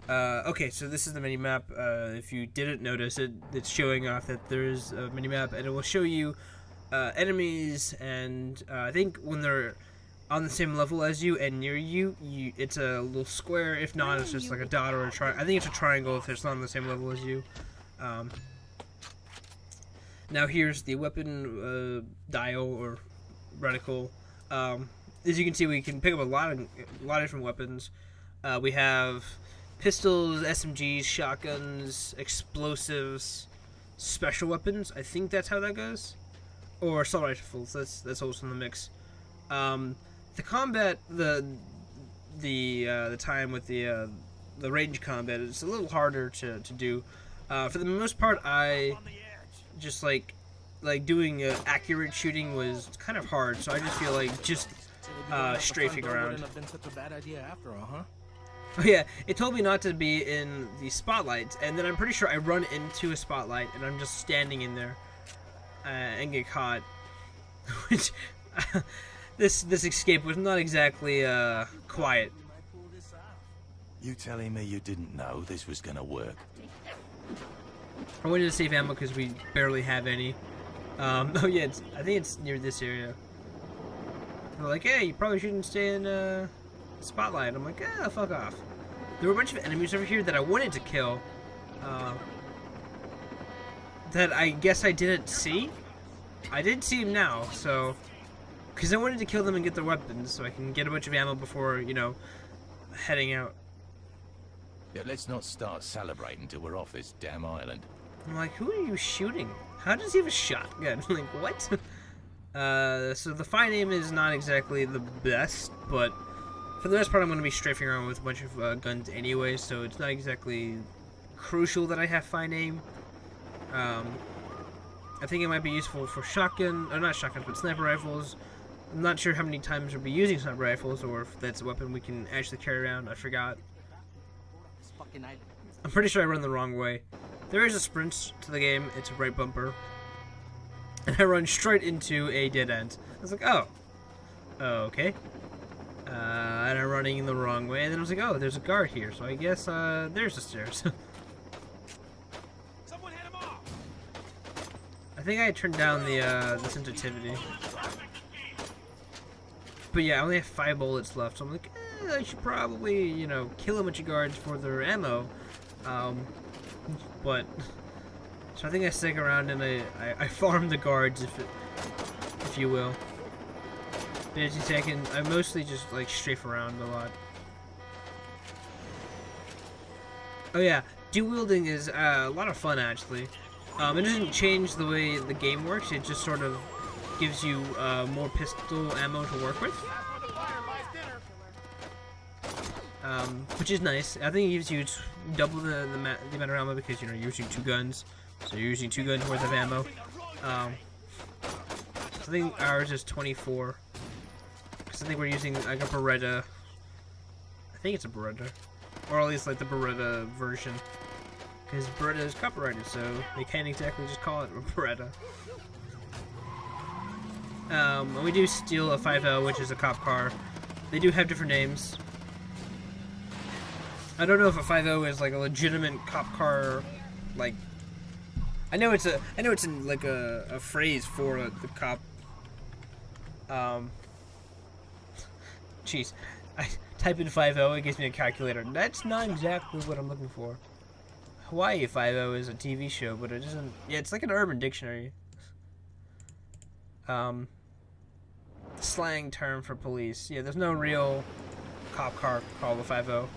Okay, so this is the mini-map. If you didn't notice it, it's showing off that there's a mini-map, and it will show you enemies, and I think when they're on the same level as you and near you, it's a little square. If not, it's just like a dot or a triangle. I think it's a triangle if it's not on the same level as you. Now here's the weapon dial or reticle. As you can see, we can pick up a lot of different weapons. We have pistols, SMGs, shotguns, explosives, special weapons. I think that's how that goes. Or assault rifles. That's also in the mix. The combat, the time with the range combat is a little harder to do. For the most part, I just like doing accurate shooting was kind of hard. So I just feel like just strafing around. Oh yeah, it told me not to be in the spotlights, and then I'm pretty sure I run into a spotlight, and I'm just standing in there and get caught. Which this escape was not exactly quiet. You telling me you didn't know this was gonna work? I wanted to save ammo because we barely have any. Oh yeah, I think it's near this area. They're like, hey, you probably shouldn't stay in spotlight. I'm like, fuck off. There were a bunch of enemies over here that I wanted to kill, that I guess I didn't see. I did see them now, so, because I wanted to kill them and get their weapons so I can get a bunch of ammo before, you know, heading out. Yeah, let's not start celebrating till we're off this damn island. I'm like, who are you shooting? How does he have a shotgun? I'm like, what? So the find aim is not exactly the best, but for the most part I'm going to be strafing around with a bunch of guns anyway, so it's not exactly crucial that I have find aim. I think it might be useful for shotgun, or not shotguns, but sniper rifles. I'm not sure how many times we'll be using sniper rifles, or if that's a weapon we can actually carry around. I forgot. I'm pretty sure I run the wrong way. There is a sprint to the game. It's a right bumper. And I run straight into a dead end. I was like, oh. Okay. And I'm running the wrong way. And then I was like, oh, there's a guard here. So I guess there's the stairs. Someone hit him off. I think I turned down the sensitivity. But yeah, I only have 5 bullets left. So I'm like, I should probably, you know, kill a bunch of guards for their ammo. But so I think I stick around and I farm the guards, if you will. But as you see, I mostly just like strafe around a lot. Oh yeah, dual wielding is a lot of fun actually. It doesn't change the way the game works. It just sort of gives you more pistol ammo to work with. Which is nice. I think it gives you double the amount of ammo because, you know, you're using 2 guns. So you're using 2 guns worth of ammo. So I think ours is 24. Because I think we're using like a Beretta. I think it's a Beretta. Or at least like the Beretta version. Because Beretta is copyrighted, so they can't exactly just call it a Beretta. And we do steal a 5.0, which is a cop car. They do have different names. I don't know if a 5.0 is like a legitimate cop car, like. I know it's like a phrase for the cop. Jeez, I type in 5.0, it gives me a calculator. That's not exactly what I'm looking for. Hawaii 5.0 is a TV show, but it isn't. Yeah, it's like an urban dictionary. Slang term for police. Yeah, there's no real cop car called a 5.0.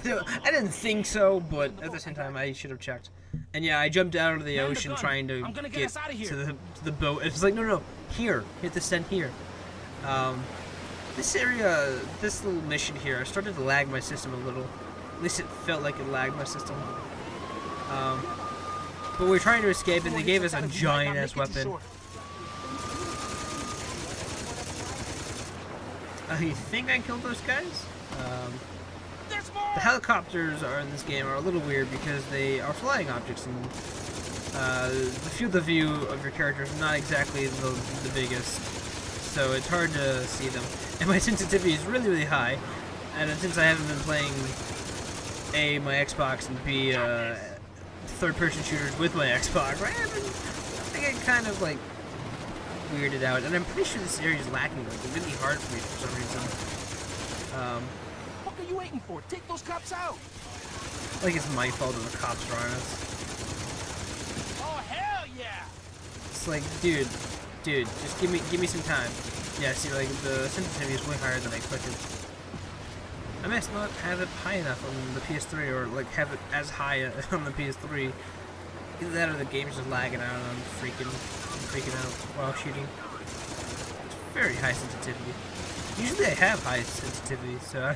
I didn't think so, but at the same time, I should have checked. And yeah, I jumped out of the ocean trying to get to the boat. It's like, no, here, hit the send here. This area, this little mission here, I started to lag my system a little. At least it felt like it lagged my system. But we were trying to escape, and they gave us a giant-ass weapon. I think I killed those guys. The helicopters are in this game are a little weird because they are flying objects, and the field of view of your character is not exactly the biggest, so it's hard to see them. And my sensitivity is really, really high, and since I haven't been playing A, my Xbox, and B, third-person shooters with my Xbox. Right? I get kind of like weirded out, and I'm pretty sure this area is lacking. Like, it's really hard for me for some reason. What are you waiting for? Take those cops out! Like it's my fault that the cops are on us. Oh hell yeah! It's like, dude, just give me some time. Yeah, see, like the sensitivity is way higher than I expected. I must not have it high enough on the PS3, or like have it as high on the PS3. Either that or the game's just lagging out and I'm freaking out while shooting. It's very high sensitivity. Usually I have high sensitivity, so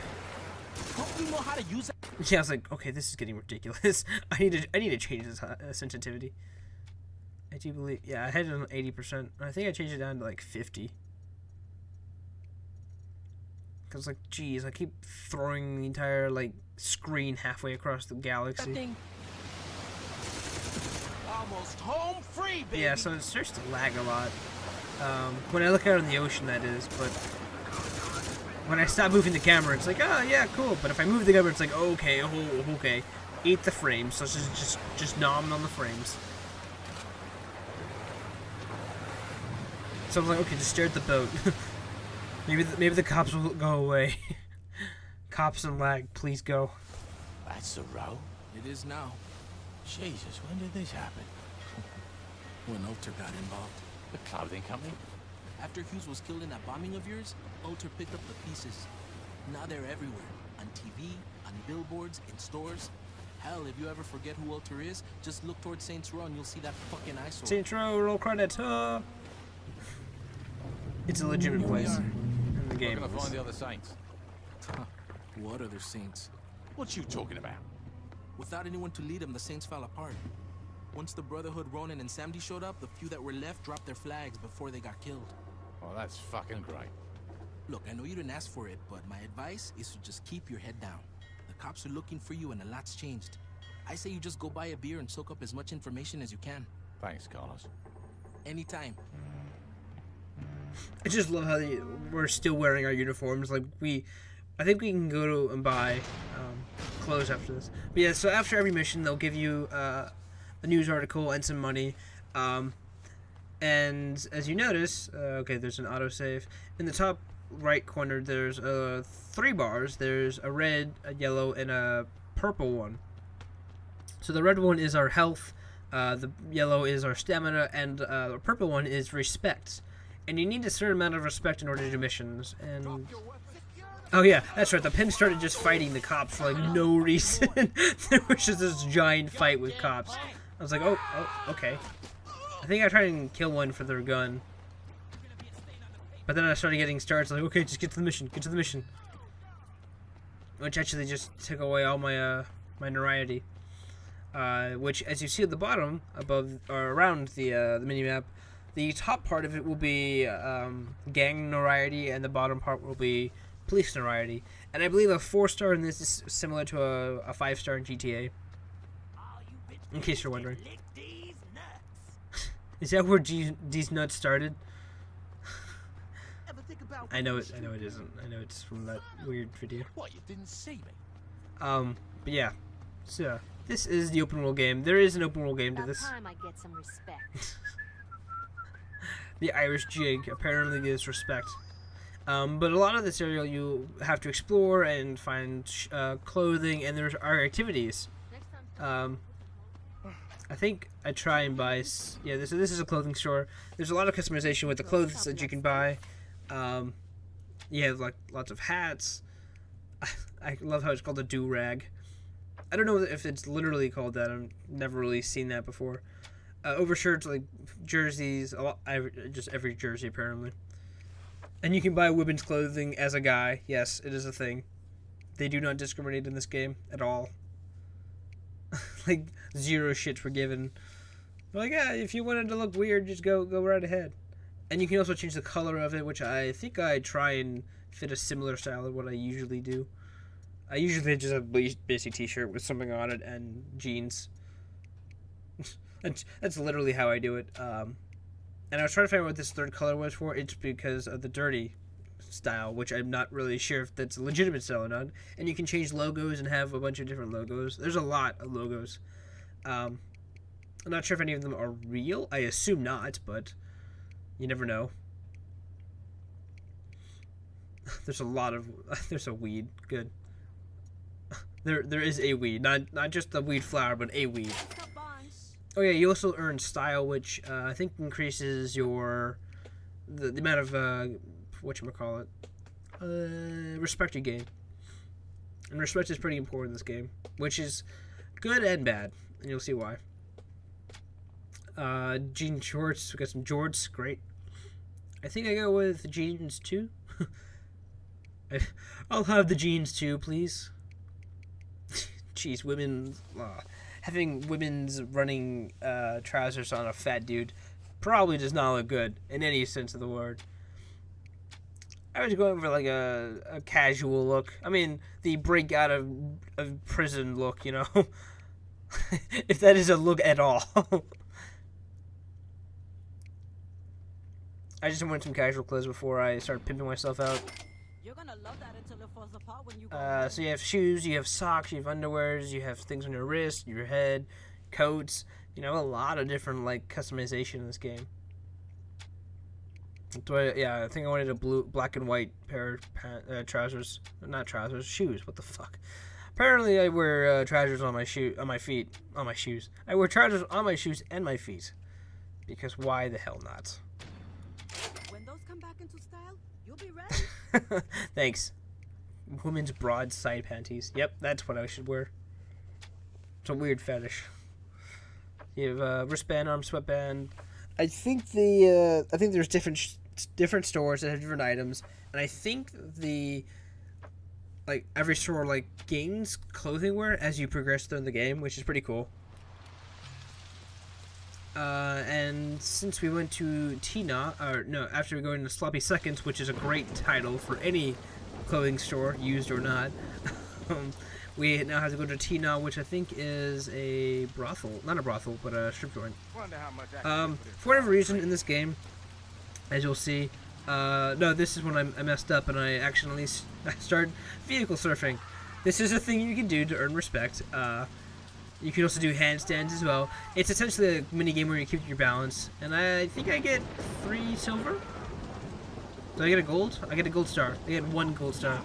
Don't you know how to use it? yeah, I was like, okay, this is getting ridiculous. I need to change this sensitivity. I do believe, yeah, I had it on 80%. I think I changed it down to like 50. Cause like, geez, I keep throwing the entire like screen halfway across the galaxy. Almost home free, baby. Yeah, so it starts to lag a lot. When I look out on the ocean, that is. But when I stop moving the camera, it's like, oh yeah, cool. But if I move the camera, it's like, okay, okay, eat the frames. So it's just nom on the frames. So I was like, okay, just stare at the boat. maybe the cops will go away. Cops and lag, please go. That's a row. It is now. Jesus, when did this happen? When Ulter got involved. The clothing company? After Hughes was killed in that bombing of yours, Ulter picked up the pieces. Now they're everywhere. On TV, on billboards, in stores. Hell, if you ever forget who Ulter is, just look towards Saints Row and you'll see that fucking eyesore. Saints Row, roll credits. It's a legitimate place in the game. We're gonna find the other saints. What other saints? What you talking about? Without anyone to lead them, the Saints fell apart. Once the Brotherhood, Ronan, and Samdi showed up, the few that were left dropped their flags before they got killed. Well, that's fucking great. Look, I know you didn't ask for it, but my advice is to just keep your head down. The cops are looking for you and a lot's changed. I say you just go buy a beer and soak up as much information as you can. Thanks, Carlos. Anytime. I just love how we're still wearing our uniforms. Like I think we can go to and buy clothes after this. But yeah, so after every mission, they'll give you a news article and some money. And as you notice, okay, there's an autosave. In the top right corner, there's 3 bars. There's a red, a yellow, and a purple one. So the red one is our health, the yellow is our stamina, and the purple one is respect. And you need a certain amount of respect in order to do missions. And oh yeah, that's right. The Pin started just fighting the cops for like no reason. There was just this giant fight with cops. I was like, oh, okay. I think I tried and kill one for their gun. But then I started getting starts like, okay, just get to the mission. Get to the mission. Which actually just took away all my my notoriety. Which, as you see at the bottom, above or around the minimap, the top part of it will be gang notoriety, and the bottom part will be police notoriety. And I believe a 4-star in this is similar to a 5-star in GTA. In case you're wondering. Is that where these nuts started? I know it. I know it isn't. I know it's from that weird video. What, you didn't see me? But yeah. So this is the open world game. There is an open world game to this. Time I get some respect. The Irish jig apparently gives respect. But a lot of this area you have to explore and find clothing, and there are activities. I think I try and buy. Yeah, this is a clothing store. There's a lot of customization with the clothes that you can buy. You have like lots of hats. I love how it's called a do-rag. I don't know if it's literally called that. I've never really seen that before. Overshirts, like jerseys, just every jersey apparently. And you can buy women's clothing as a guy. Yes, it is a thing. They do not discriminate in this game at all. Like 0 shits were given. They're like, yeah, if you wanted to look weird, just go right ahead. And you can also change the color of it, which I think I try and fit a similar style of what I usually do. I usually just have a basic t-shirt with something on it and jeans. That's literally how I do it. And I was trying to find out what this third color was for. It's because of the dirty style, which I'm not really sure if that's a legitimate style or not. And you can change logos and have a bunch of different logos. There's a lot of logos. I'm not sure if any of them are real. I assume not, but you never know. There's a lot of... There's a weed. Good. There is a weed. Not just the weed flower, but a weed. Oh yeah, you also earn style, which I think increases your... The amount of... whatchamacallit? Respect you gain. And respect is pretty important in this game. Which is good and bad. And you'll see why. Jean shorts. We got some jorts. Great. I think I go with jeans too. I'll have the jeans too, please. Jeez, women... having women's running trousers on a fat dude probably does not look good in any sense of the word. I was going for like a casual look. I mean, the break out of prison look, you know? If that is a look at all. I just wanted some casual clothes before I start pimping myself out. You're gonna love that until it falls apart when you go So you have shoes, you have socks, you have underwears, you have things on your wrist, your head, coats. You know, a lot of different like customization in this game. Yeah, I think I wanted a black and white pair of trousers. Not trousers, shoes. What the fuck? Apparently, I wear trousers on my shoes. I wear trousers on my shoes and my feet, because why the hell not? When those come back into style, you'll be ready. Thanks. Women's broad side panties. Yep, that's what I should wear. It's a weird fetish. You have wristband, arm sweatband. I think there's different stores that have different items, and I think every store gains clothing wear as you progress through the game, which is pretty cool. And since we went to after we go into Sloppy Seconds, which is a great title for any clothing store, used or not, we now have to go to Tina, which I think is a brothel. Not a brothel, but a strip joint. For whatever reason in this game, as you'll see, no, this is when I messed up and I accidentally started vehicle surfing. This is a thing you can do to earn respect. You can also do handstands as well. It's essentially a mini game where you keep your balance, and I think I get 3 silver. Do I get a gold? I get a gold star. I get 1 gold star,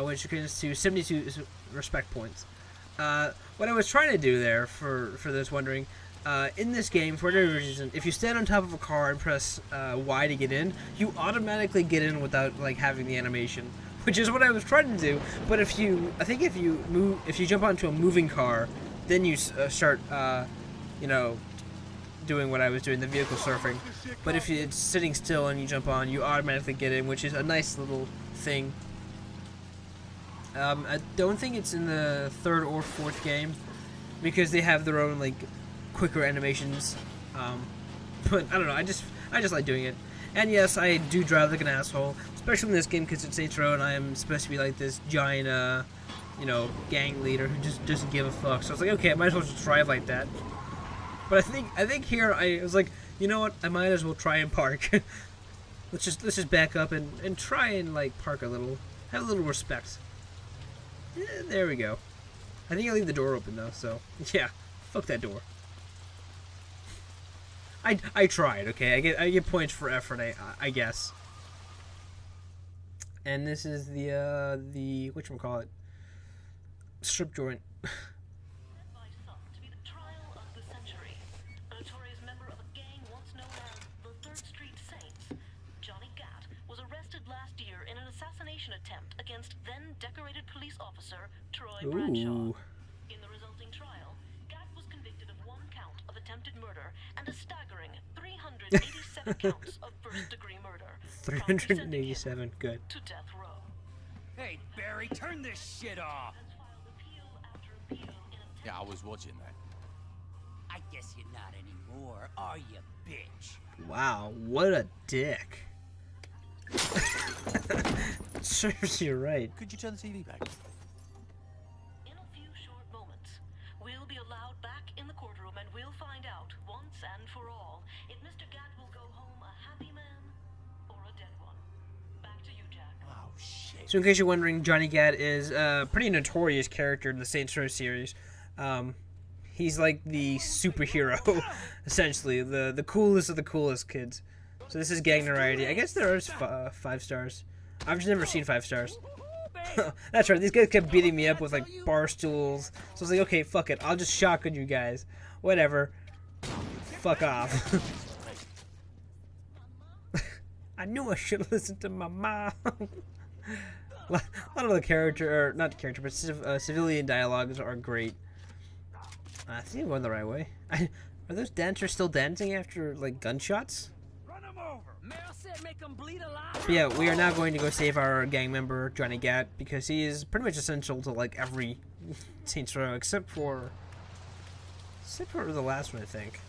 which equates to 72 respect points. What I was trying to do there, for those wondering, in this game, for whatever reason, if you stand on top of a car and press Y to get in, you automatically get in without having the animation. Which is what I was trying to do, but if you jump onto a moving car, then you start, doing what I was doing, the vehicle surfing. But if it's sitting still and you jump on, you automatically get in, which is a nice little thing. I don't think it's in the 3rd or 4th game, because they have their own quicker animations. But I don't know, I just like doing it. And yes, I do drive like an asshole, especially in this game because it's Saints Row and I am supposed to be like this giant, gang leader who just doesn't give a fuck. So I was like, okay, I might as well just drive like that. But I think here I was like, you know what? I might as well try and park. let's just back up and try and park a little, have a little respect. Yeah, there we go. I think I leave the door open though, so yeah, fuck that door. I tried, okay? I get points for effort, I guess. And this is the whatchamacallit, strip joint. Led by some to be the trial of the century. A notorious member of a gang once known as the 3rd Street Saints, Johnny Gat, was arrested last year in an assassination attempt against then-decorated police officer Troy Bradshaw. In the resulting trial, Gat was convicted of 1 count of attempted murder and a staggering 387 counts of first-degree murder. 387, good. To death row. Hey, Barry, turn this shit off! Has filed appeal after appeal in a Yeah, I was watching that. I guess you're not anymore, are you, bitch? Wow, what a dick. Serves you right. Could you turn the TV back? In a few short moments, we'll be allowed back in the courtroom and we'll find out, once and for all, if Mr. Gat will go home a happy man or a dead one. Oh, shit. So in case you're wondering, Johnny Gat is a pretty notorious character in the Saints Row series. He's like the superhero, essentially, the coolest of the coolest kids. So this is gang notoriety. I guess there is 5 stars. I've just never seen 5 stars. That's right, these guys kept beating me up with like bar stools. So I was like, okay, fuck it, I'll just shotgun you guys. Whatever. Fuck off. I knew I should have listened to my mom. A lot of the character, or not character, but civilian dialogues are great. I think I'm going the right way. Are those dancers still dancing after like gunshots? But yeah, we are now going to go save our gang member Johnny Gat because he is pretty much essential to like every Saints Row except for the last one, I think.